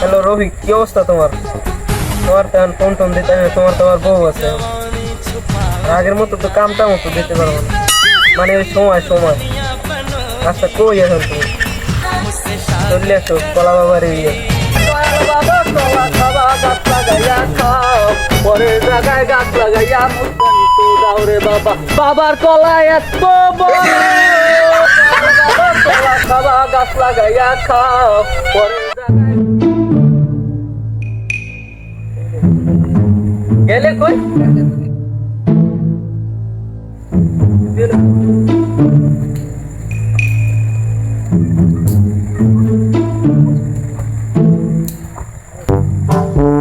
Hello Rafiq, কি অবস্থা তোমার? তোমার তো এখন ফোন টোন দিতে হবে, তোমার তো আবার বউ আছে। আর আগের মতো তো কামটা মতো দিতে পারবো না, মানে ওই সময় সময়। আচ্ছা কই এখন তুমি? চলে আসো কলা বাবার এরিয়া। বাবার কলা এত বড় বাবা গাছ লাগাইয়া খাও পরের জায়গায় গেলে কই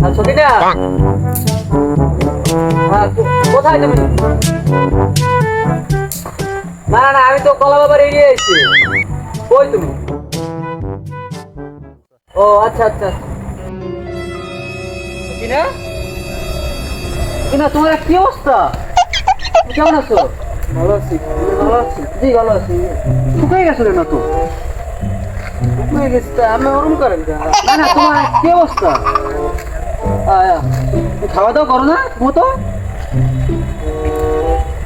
আচ্ছা দিনা কোথায় তুমি? না না আমি তো কলা বাবার এড়িয়ে এসেছি। কই তুমি? ও আচ্ছা আচ্ছা কিনা কিনা তোমার কি অবস্থা? কেমন আছো? ভালো আছি। ভালো আছি, জি ভালো আছি। শুকিয়ে গেছো না তো? শুকিয়ে গেছি তো, আমি ওরম করেন না না তোমার কি অবস্থা? খাওয়া দাওয়া করো না মতো?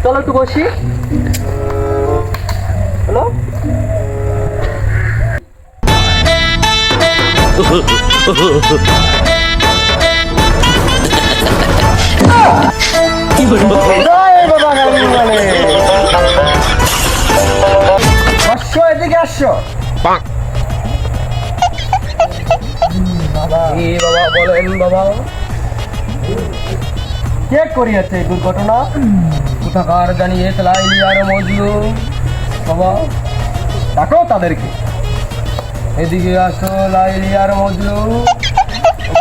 চলো একটু বসি। হ্যালো এদিকে আসছো। বাবা বলেন বাবা, কে করিয়াছে এই দুর্ঘটনা? কোথাকার জানিয়ে লাইলি আর মজনু। বাবা ডাকো তাদেরকে, এদিকে আসো লাইলি আর মজনু।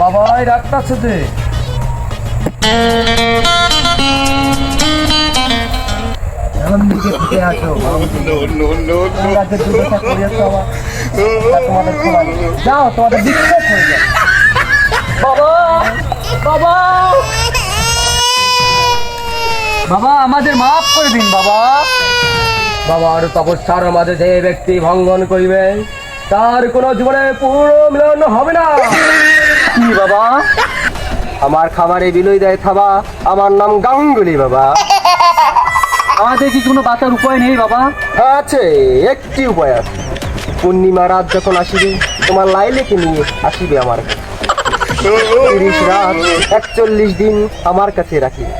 বাবাই ডাকতেছে যে যাও, তোমাদের বিক্ষোভ হয়ে যায়। বাবা বাবা বাবা আমাদের মাফ করে দিন বাবা। বাবার তপস্যার মাঝে যে ব্যক্তি ভঙ্গন করিবে তার কোনো জীবনে পূর্ণ মিলন হবে না। কি বাবা? আমার খাবারে বিলই দেয় থাবা, আমার নাম গাঙ্গুলি বাবা। আমাদের কি কোনো বাঁচার উপায় নেই বাবা? আছে, একটি উপায় আছে। পূর্ণিমা রাত যখন আসিবে তোমার লাইলেকে নিয়ে আসিবে আমার কাছে। 30 রাত 41 দিন আমার কাছে রাখিবে।